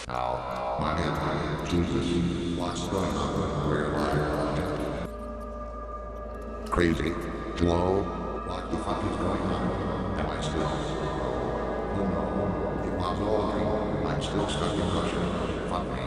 Now, my name is Jesus. What's going on? Where am I? Crazy. Hello? What the fuck is going on? Am I still? Oh no. It was all a dream. I'm still stuck in Russia. Fuck me.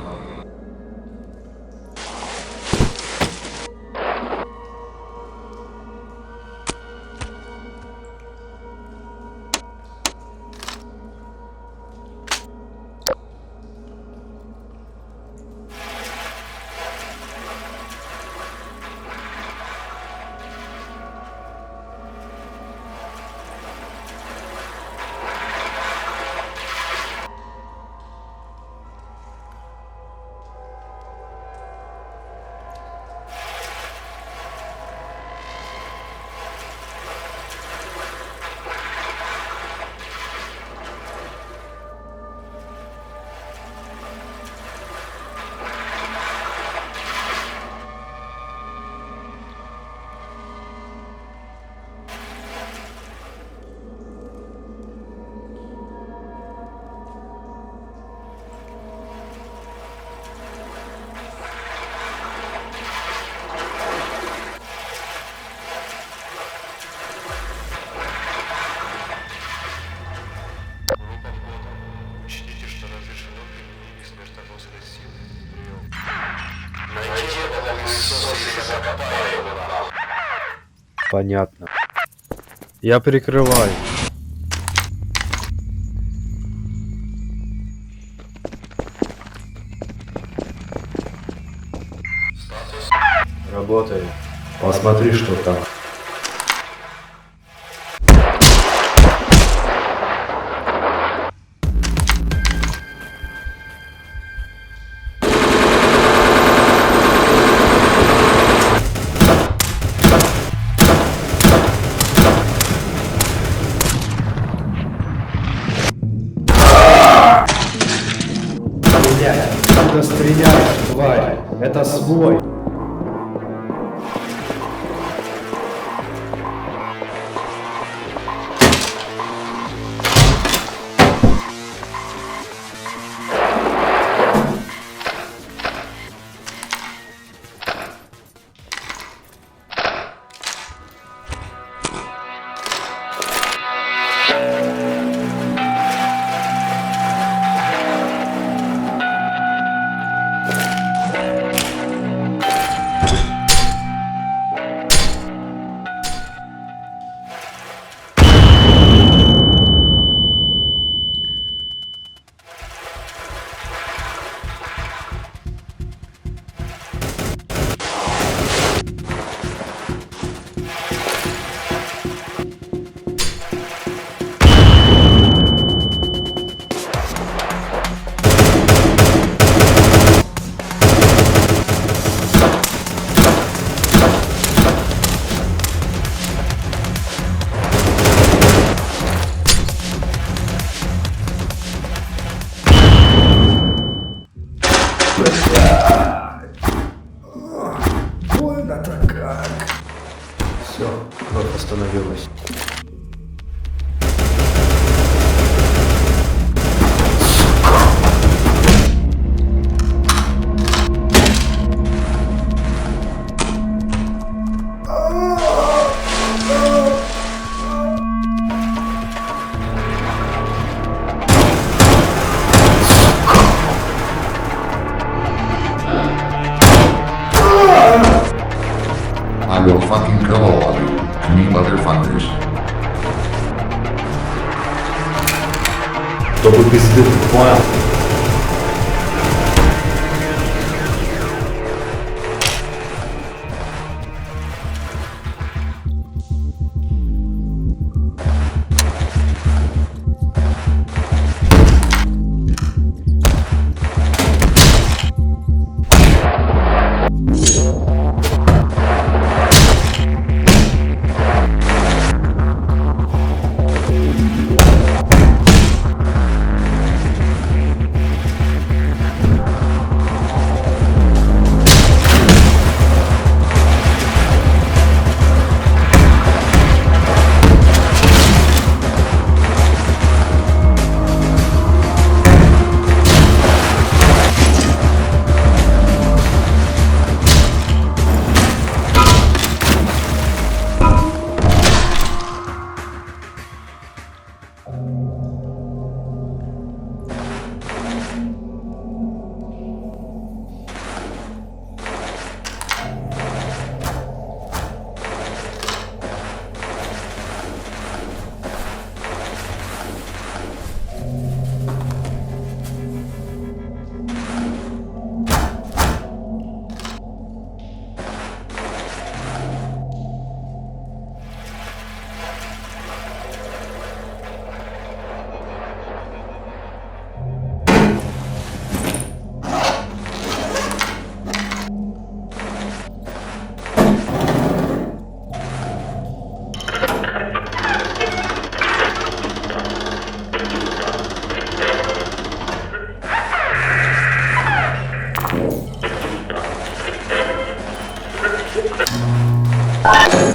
Понятно. Я прикрываю. Работает. Посмотри, что там. Куда стреляешь, тварь? Это свой. Чтобы пизды, понял?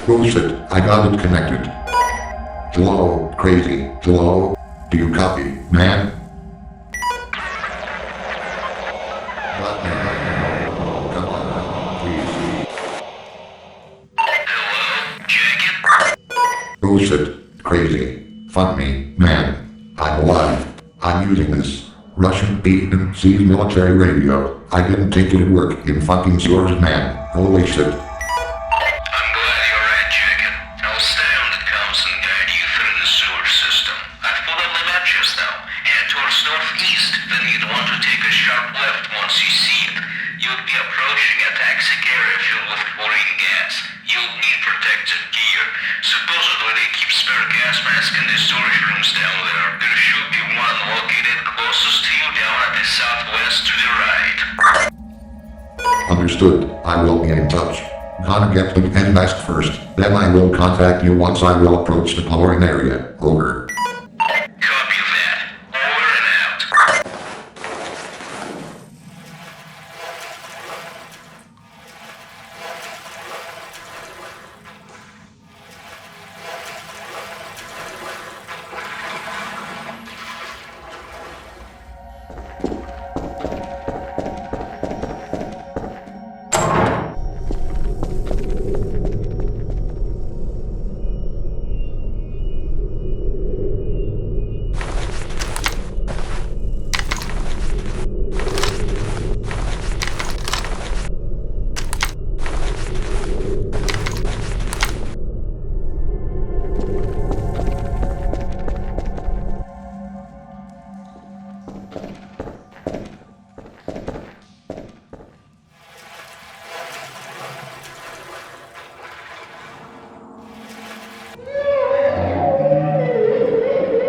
Bullshit, I got it connected. Hello, crazy. Hello? Do you copy, man? Batman, come on, please. Bullshit, crazy. Fuck me, man. I'm alive. I'm using this Russian B&C military radio. I didn't think it'd work in fucking sewers, man. Holy shit. I'm glad you're right, Jacket. I'll stay on the comms and guide you through the sewer system. I've put up the map just now. Head towards northeast, then you'd want to take a sharp left once you see it. You'll be approaching a toxic area filled with chlorine gas. You'll need protective gear. Supposedly they keep spare gas masks in the storage rooms down there. There should be one located closest to you down at the southwest to the right. Understood. I will be in touch. Gonna get the end mask first, then I will contact you once I will approach the powering area. Over. Copy that. Over and out.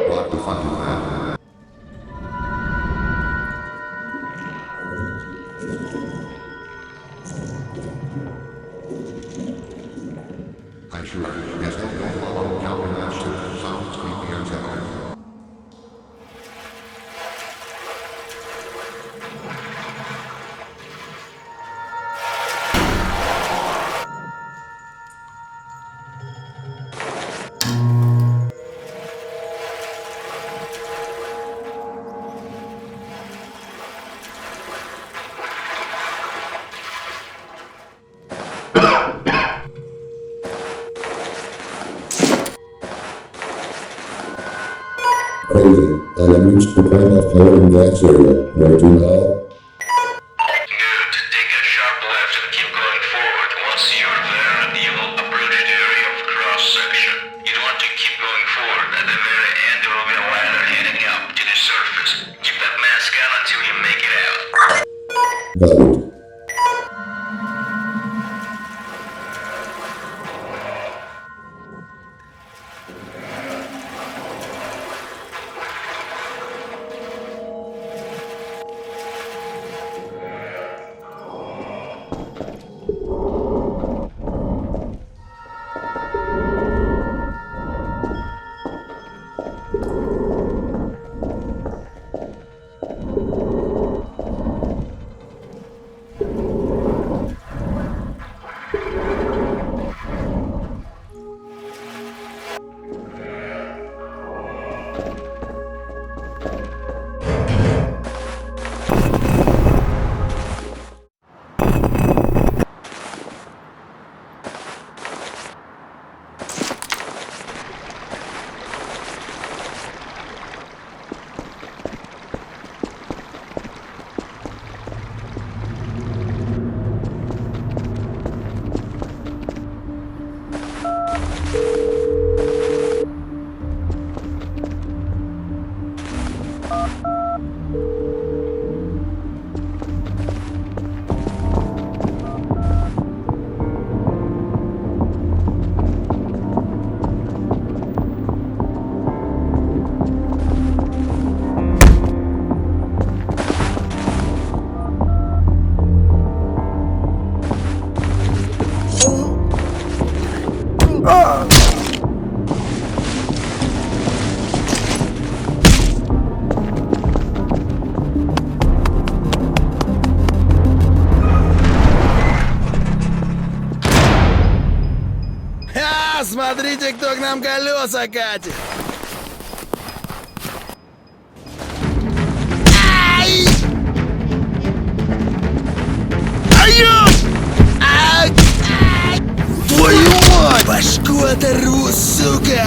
What the fuck is that? I sure yes, I don't follow counting that shit. Sounds creepy as hell. Crazy. I have reached the point of power in that area. Where to now? Good. Take a sharp left and keep going forward. Once you're there, you'll approach the area of cross-section. You'd want to keep going forward. At the very end, there will be a ladder heading up to the surface. Forward. Смотрите, кто к нам колеса катит! Ай! Ай! Ай! Твою мать! Башку оторву, сука!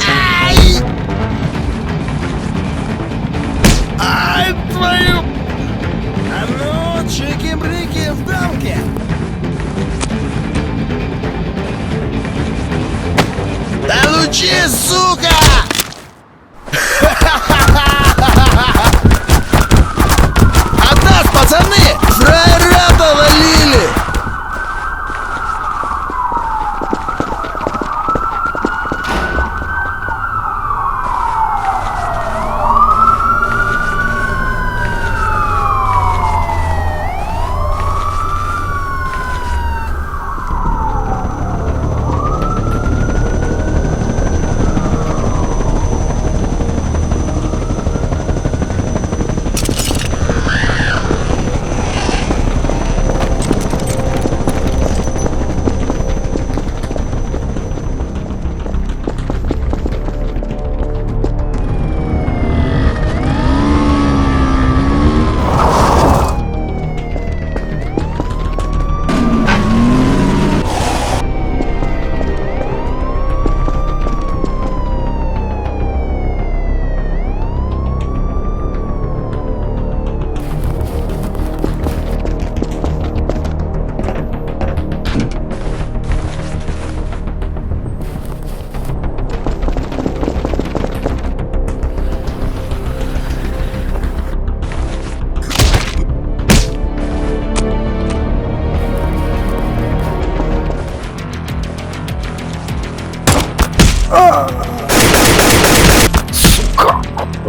Ай! Ай, твою! А ну, чики-брики в дамке! Да лучи, сука! От нас, пацаны! Фраера повалили!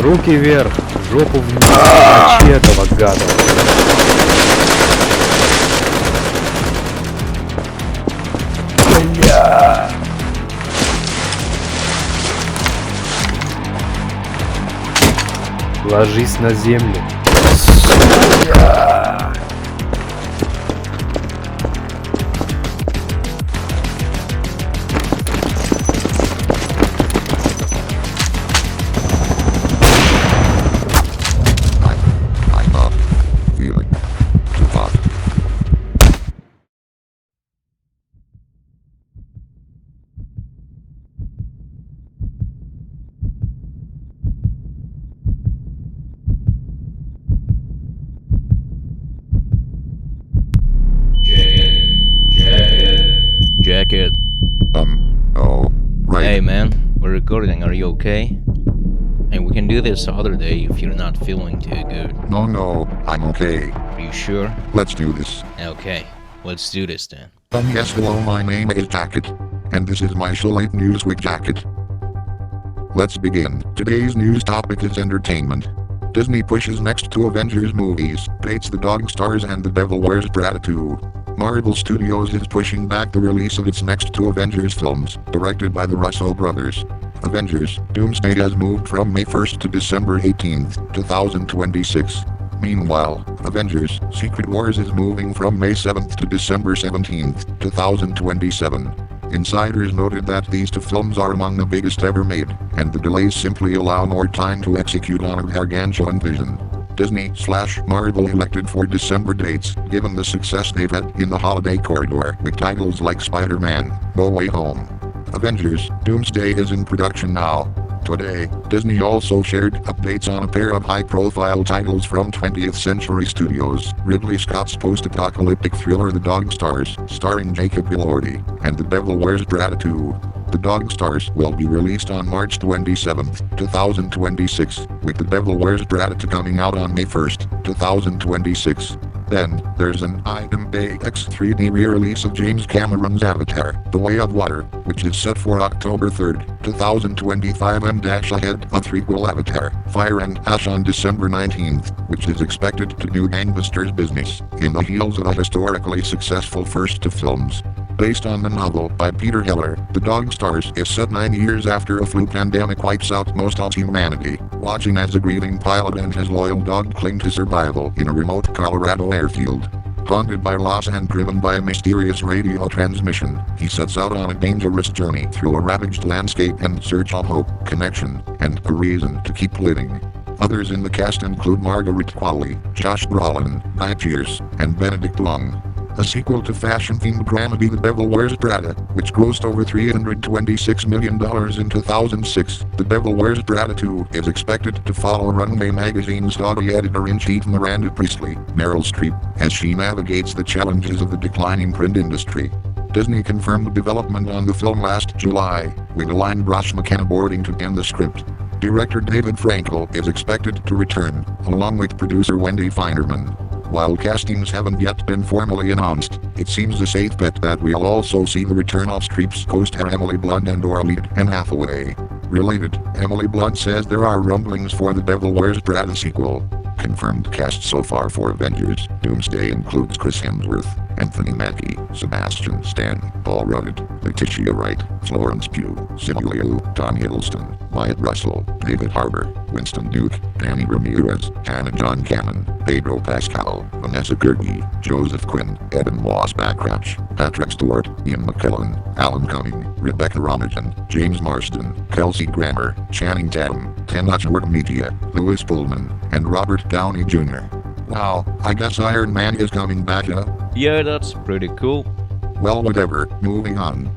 Руки вверх, жопу вниз, мочи этого гада. Бля. Ложись на землю. Сука. Jacket. Oh, right. Hey man, we're recording, are you okay? And we can do this other day if you're not feeling too good. No, I'm okay. Are you sure? Let's do this. Okay, let's do this then. Yes, hello, my name is Jacket. And this is my Shalite Newsweek Jacket. Let's begin. Today's news topic is entertainment. Disney pushes next two Avengers movies, dates the Dog Stars and The Devil Wears Prada 2. Marvel Studios is pushing back the release of its next two Avengers films, directed by the Russo brothers. Avengers: Doomsday has moved from May 1st to December 18th, 2026. Meanwhile, Avengers: Secret Wars is moving from May 7th to December 17th, 2027. Insiders noted that these two films are among the biggest ever made, and the delays simply allow more time to execute on a gargantuan vision. Disney/Marvel elected for December dates, given the success they've had in the holiday corridor with titles like Spider-Man: No Way Home. Avengers: Doomsday is in production now. Today, Disney also shared updates on a pair of high-profile titles from 20th Century Studios, Ridley Scott's post-apocalyptic thriller The Dog Stars, starring Jacob Elordi, and The Devil Wears Prada 2. The Dog Stars will be released on March 27, 2026, with The Devil Wears Prada 2 coming out on May 1, 2026. Then, there's an IMAX 3D re-release of James Cameron's Avatar: The Way of Water, which is set for October 3, 2025 and ahead of prequel Avatar: Fire and Ash on December 19th, which is expected to do gangbusters business in the heels of a historically successful first two films. Based on the novel by Peter Heller, The Dog Stars is set 9 years after a flu pandemic wipes out most of humanity, watching as a grieving pilot and his loyal dog cling to survival in a remote Colorado airfield. Haunted by loss and driven by a mysterious radio transmission, he sets out on a dangerous journey through a ravaged landscape in search of hope, connection, and a reason to keep living. Others in the cast include Margaret Qualley, Josh Brolin, Guy Pearce, and Benedict Wong. A sequel to fashion-themed dramedy The Devil Wears Prada, which grossed over $326 million in 2006, The Devil Wears Prada 2 is expected to follow Runway Magazine's doggy editor-in-chief Miranda Priestley, Meryl Streep, as she navigates the challenges of the declining print industry. Disney confirmed development on the film last July, with Aline Brosh McKenna boarding to pen the script. Director David Frankel is expected to return, along with producer Wendy Finerman. While castings haven't yet been formally announced, it seems a safe bet that we'll also see the return of Streep's co-star Emily Blunt and Orlean Hathaway. Related, Emily Blunt says there are rumblings for The Devil Wears Prada sequel. Confirmed cast so far for Avengers: Doomsday includes Chris Hemsworth, Anthony Mackie, Sebastian Stan, Paul Rudd, Letitia Wright, Florence Pugh, Simu Liu, Tom Hiddleston, Wyatt Russell, David Harbour, Winston Duke, Danny Ramirez, Hannah John Cannon, Pedro Pascal, Vanessa Kirby, Joseph Quinn, Evan Moss Backrash, Patrick Stewart, Ian McKellen, Alan Cumming, Rebecca Romijn, James Marsden, Kelsey Grammer, Channing Tatum, Tenoch Media, Louis Pullman, and Robert Downey Jr. Wow, I guess Iron Man is coming back, huh? Yeah, that's pretty cool. Well, whatever, moving on.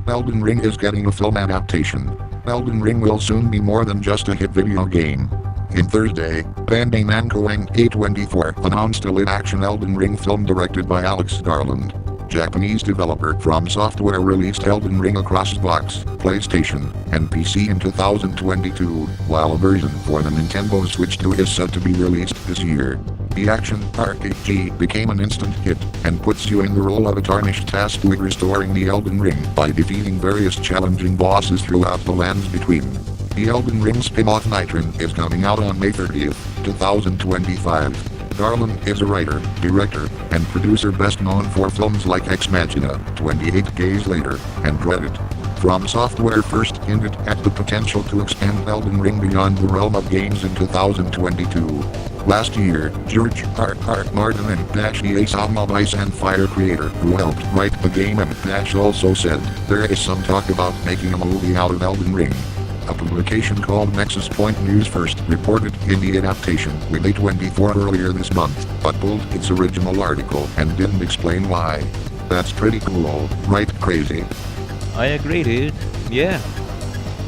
Elden Ring is getting a film adaptation. Elden Ring will soon be more than just a hit video game. In Thursday, Bandai Namco Inc. A24 announced a live-action Elden Ring film directed by Alex Garland. Japanese developer From Software released Elden Ring across Xbox, PlayStation, and PC in 2022, while a version for the Nintendo Switch 2 is set to be released this year. The action RPG became an instant hit, and puts you in the role of a tarnished tasked with restoring the Elden Ring by defeating various challenging bosses throughout the lands between. The Elden Ring spin-off Nitron is coming out on May 30th, 2025. Garland is a writer, director, and producer best known for films like Ex Machina, 28 Days Later, and Dreaded. From Software first hinted at the potential to expand Elden Ring beyond the realm of games in 2022. Last year, George R.R. Martin and EA Ice and Fire creator who helped write the game and also said there is some talk about making a movie out of Elden Ring. A publication called Nexus Point News first reported in the adaptation with A24 earlier this month, but pulled its original article and didn't explain why. That's pretty cool, right, Crazy? I agree, dude. Yeah.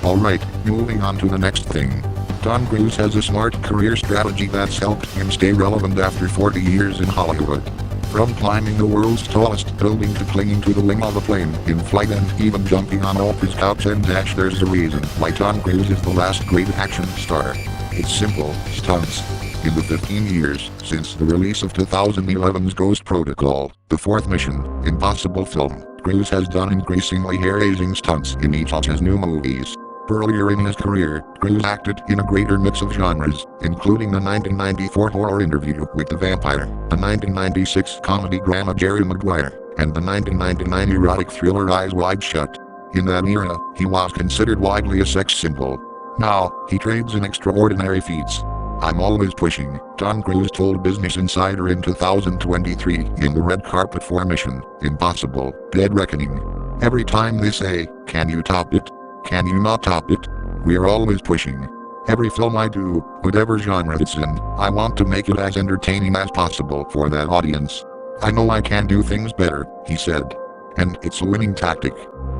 Alright, moving on to the next thing. Tom Cruise has a smart career strategy that's helped him stay relevant after 40 years in Hollywood. From climbing the world's tallest building to clinging to the wing of a plane in flight and even jumping on Oprah's couch and dash, there's a reason why Tom Cruise is the last great action star. It's simple: stunts. In the 15 years since the release of 2011's Ghost Protocol, the fourth Mission Impossible film, Cruise has done increasingly hair-raising stunts in each of his new movies. Earlier in his career, Cruise acted in a greater mix of genres, including the 1994 horror Interview with the Vampire, the 1996 comedy drama Jerry Maguire, and the 1999 erotic thriller Eyes Wide Shut. In that era, he was considered widely a sex symbol. Now, he trades in extraordinary feats. "I'm always pushing," Tom Cruise told Business Insider in 2023 in the red carpet for Mission Impossible: Dead Reckoning. "Every time they say, 'Can you top it? Can you not top it?' We're always pushing. Every film I do, whatever genre it's in, I want to make it as entertaining as possible for that audience. I know I can do things better," he said. And it's a winning tactic.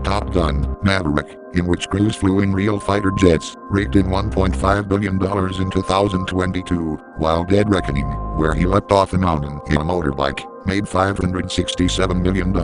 Top Gun: Maverick, in which Cruise flew in real fighter jets, raked in $1.5 billion in 2022, while Dead Reckoning, where he leapt off a mountain in a motorbike, made $567 million.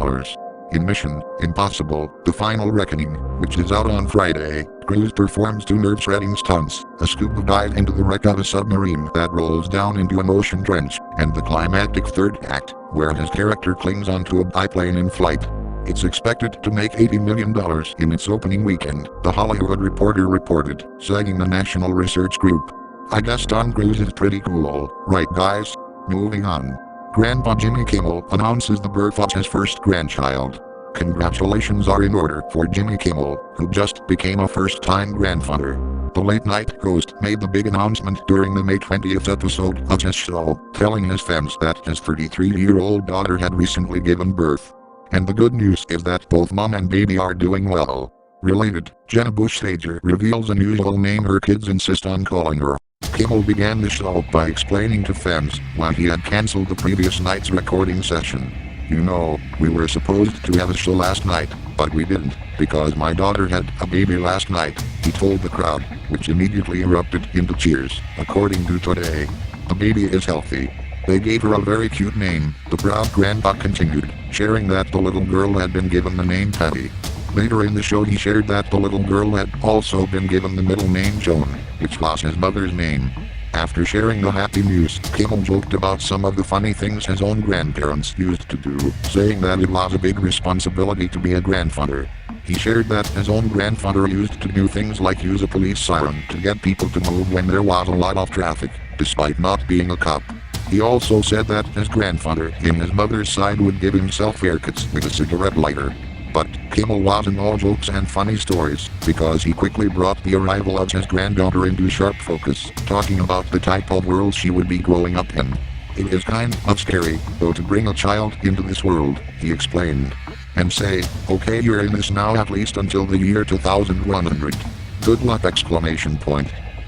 In Mission Impossible: The Final Reckoning, which is out on Friday, Cruise performs two nerve-shredding stunts: a scuba dive into the wreck of a submarine that rolls down into an ocean trench, and the climactic third act, where his character clings onto a biplane in flight. It's expected to make $80 million in its opening weekend, The Hollywood Reporter reported, citing the National Research Group. "I guess Tom Cruise is pretty cool, right guys? Moving on. Grandpa Jimmy Kimmel announces the birth of his first grandchild. Congratulations are in order for Jimmy Kimmel, who just became a first-time grandfather. The late-night host made the big announcement during the May 20th episode of his show, telling his fans that his 33-year-old daughter had recently given birth. And the good news is that both mom and baby are doing well. Related, Jenna Bush Hager reveals an unusual name her kids insist on calling her. Kimmel began the show by explaining to fans why he had cancelled the previous night's recording session. "You know, we were supposed to have a show last night, but we didn't, because my daughter had a baby last night," he told the crowd, which immediately erupted into cheers, according to Today. "The baby is healthy. They gave her a very cute name," the proud grandpa continued, sharing that the little girl had been given the name Patty. Later in the show he shared that the little girl had also been given the middle name Joan, which was his mother's name. After sharing the happy news, Kimmel joked about some of the funny things his own grandparents used to do, saying that it was a big responsibility to be a grandfather. He shared that his own grandfather used to do things like use a police siren to get people to move when there was a lot of traffic, despite not being a cop. He also said that his grandfather in his mother's side would give himself haircuts with a cigarette lighter. But Kimmel wasn't all jokes and funny stories, because he quickly brought the arrival of his granddaughter into sharp focus, talking about the type of world she would be growing up in. "It is kind of scary, though, to bring a child into this world," he explained. "And say, okay, you're in this now at least until the year 2100. Good luck!"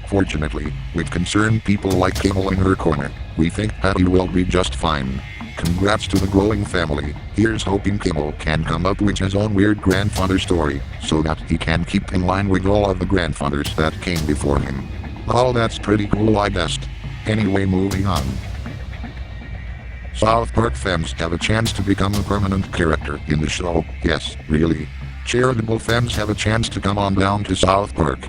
Fortunately, with concerned people like Kimmel in her corner, we think Patty will be just fine. Congrats to the growing family. Here's hoping Kimmel can come up with his own weird grandfather story, so that he can keep in line with all of the grandfathers that came before him. Oh, that's pretty cool, I guess. Anyway, moving on. South Park fans have a chance to become a permanent character in the show. Yes, really. Charitable fans have a chance to come on down to South Park.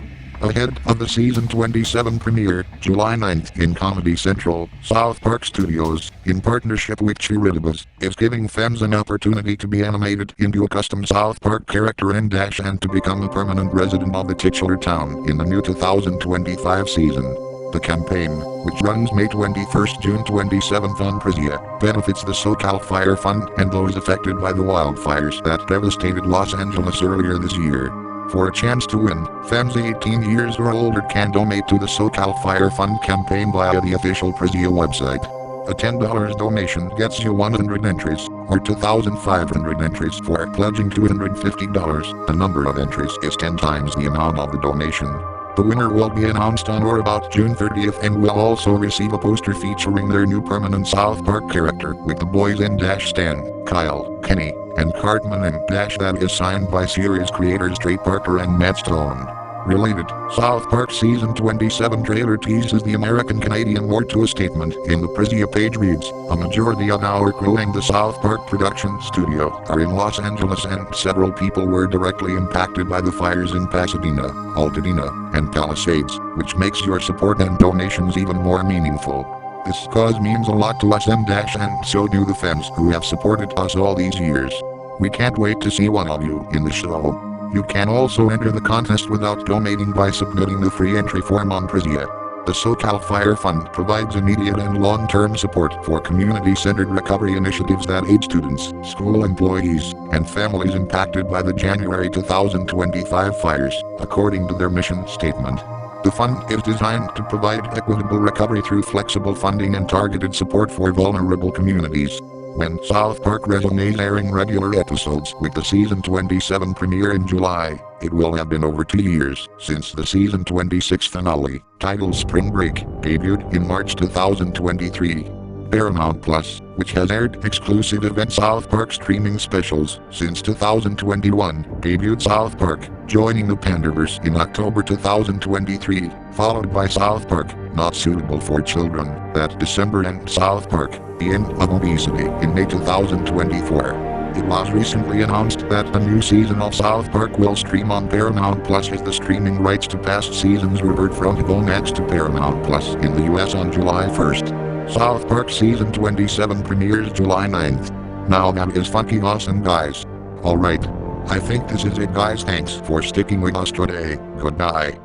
Ahead of the season 27 premiere, July 9th in Comedy Central, South Park Studios, in partnership with Cheeritabas, is giving fans an opportunity to be animated into a custom South Park character and to become a permanent resident of the titular town in the new 2025 season. The campaign, which runs May 21st June 27th on Prisia, benefits the SoCal Fire Fund and those affected by the wildfires that devastated Los Angeles earlier this year. For a chance to win, fans 18 years or older can donate to the SoCal Fire Fund campaign via the official Prisia website. A $10 donation gets you 100 entries, or 2,500 entries for pledging $250. The number of entries is 10 times the amount of the donation. The winner will be announced on or about June 30th and will also receive a poster featuring their new permanent South Park character with the boys in Stan, Kyle, Kenny, and Cartman and that is signed by series creators Trey Parker and Matt Stone. Related, South Park Season 27 trailer teases the American-Canadian war to a statement. In the Prisia page reads, a majority of our crew in the South Park production studio are in Los Angeles and several people were directly impacted by the fires in Pasadena, Altadena, and Palisades, which makes your support and donations even more meaningful. This cause means a lot to us and so do the fans who have supported us all these years. We can't wait to see one of you in the show. You can also enter the contest without donating by submitting the free entry form on Prisia. The SoCal Fire Fund provides immediate and long-term support for community-centered recovery initiatives that aid students, school employees, and families impacted by the January 2025 fires, according to their mission statement. The fund is designed to provide equitable recovery through flexible funding and targeted support for vulnerable communities. When South Park resumes airing regular episodes with the Season 27 premiere in July, it will have been over 2 years since the Season 26 finale, titled Spring Break, debuted in March 2023. Paramount Plus, which has aired exclusive event South Park streaming specials since 2021, debuted South Park, joining the Pandaverse in October 2023, followed by South Park, Not Suitable for Children, that December and South Park, The End of Obesity in May 2024. It was recently announced that a new season of South Park will stream on Paramount Plus as the streaming rights to past seasons revert from Max to Paramount Plus in the US on July 1st. South Park Season 27 premieres July 9th. Now that is fucking awesome, guys. Alright. I think this is it, guys. Thanks for sticking with us today. Goodbye.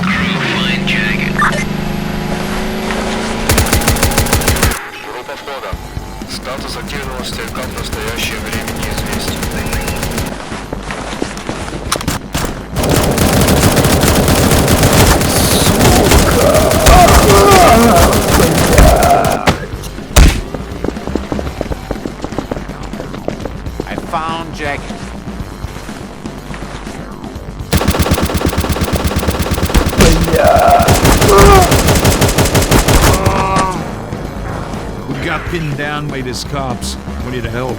Fine jacket. Группа входа. Статус активности как в настоящее время неизвестен. I found jacket. We got pinned down by these cops. We need help.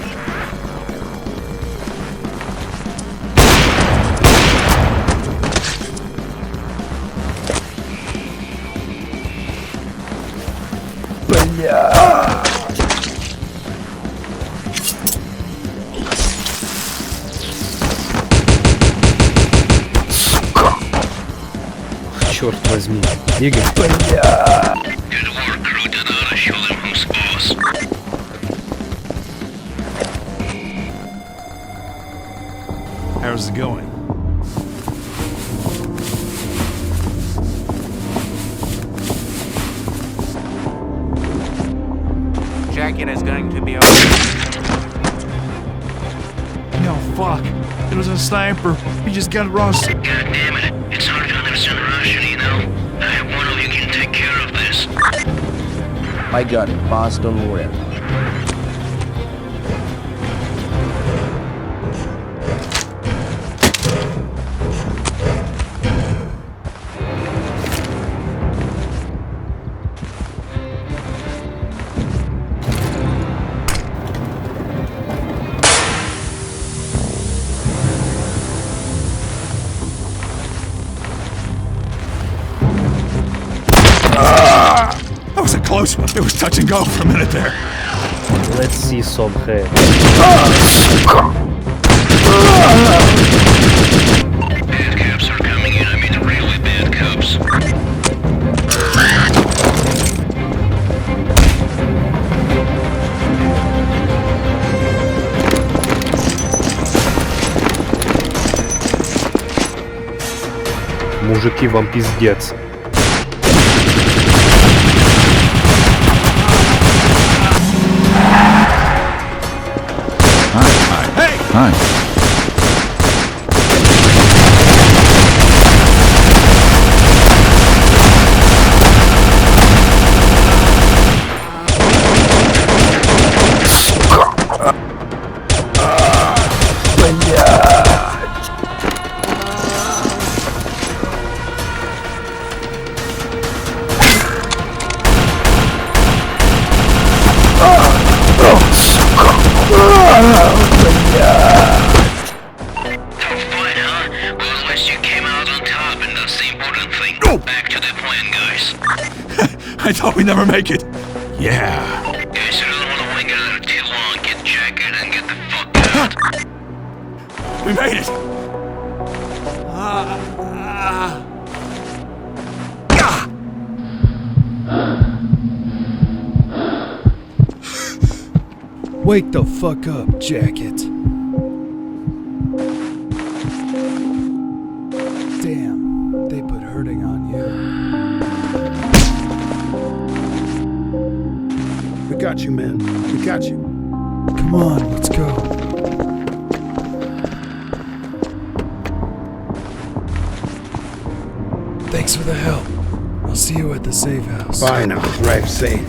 Черт возьми, Игорь. Good work, crew. Did not show them who's boss. How's it going? Jacket is going to be over. No, fuck. It was a sniper. He just got rushed. God damn it. It's hard to understand Russian, you know. I have one of you can take care of this. I got it, boss, don't worry. That was a close one. It was touch and go for a minute there. Let's see some head. Bad cops are coming in. I mean, really bad cops. Мужики, вам пиздец. Hi. Oh, important thing. Back to the plan, guys. I thought we'd never make it. Yeah. Guys, I don't want to linger there too long. Get jacket and get the fuck out. We made it. Wake the fuck up, Jacket. Damn, they put hurting on you. We got you, man. We got you. Come on, let's go. Thanks for the help. I'll see you at the safe house. Bye now. Drive safe.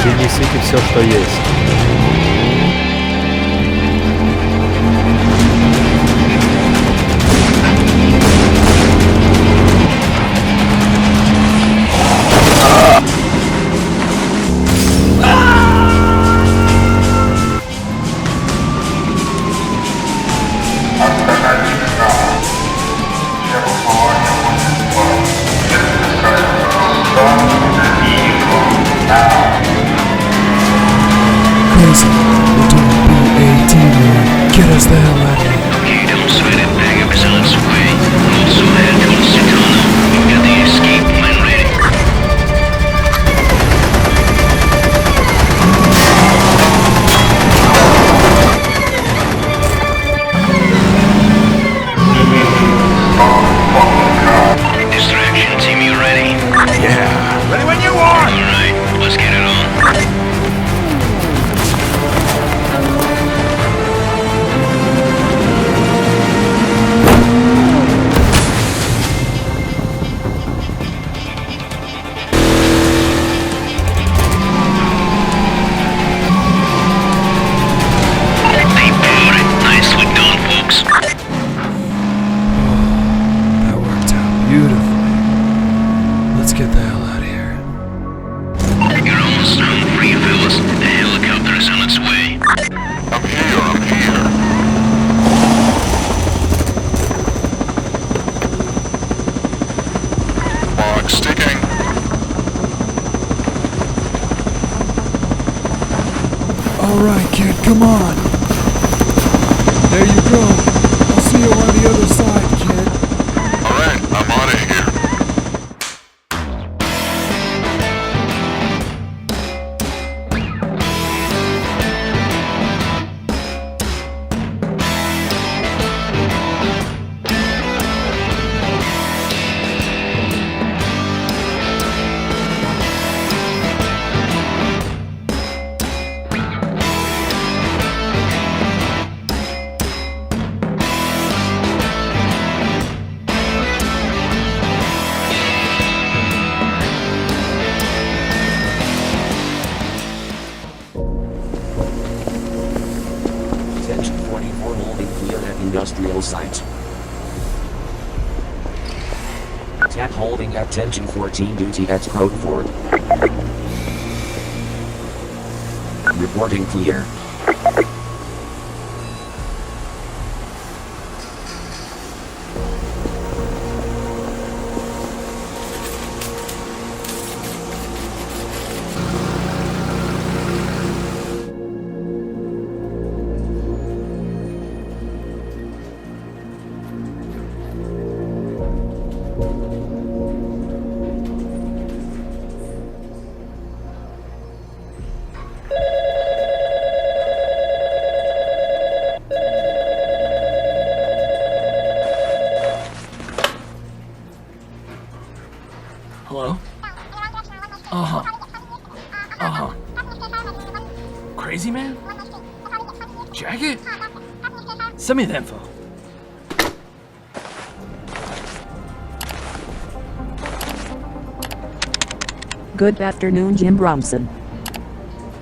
Принесите все, что есть. Crazy. We're doing BAT, man. Get us the hell out of here. Okay, don't sweat it. Backup is on its way. Also head towards Chicano. We've got the escape plan ready. Distraction team, you ready? Yeah. Ready when you are. Alright, let's get it on. They brought it. Nicely done, folks. That worked out beautifully. Let's get the hell out of here. You're almost home free, fellas. The helicopter is on its way. I'm here. Clock sticking. Alright, kid, come on. There you go. I'll see you on the other side, kid. Alright, I'm out of here. Attention 44 holding clear at industrial site. Tap holding at attention 14 duty at Crowford. Reporting clear. Hello? Crazy man? Jacket? Send me the info. Good afternoon, Jim Bromson.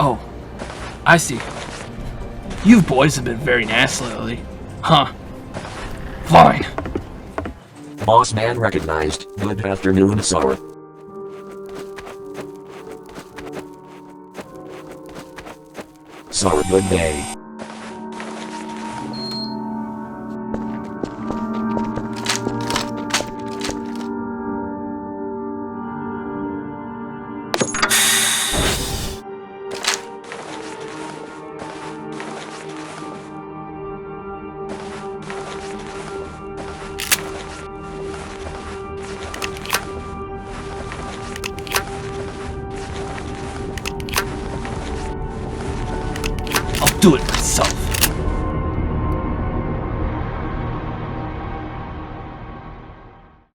Oh, I see. You boys have been very nasty lately. Huh. Fine. Boss man recognized. Good afternoon, sir. Sir, good day. I'll do it myself.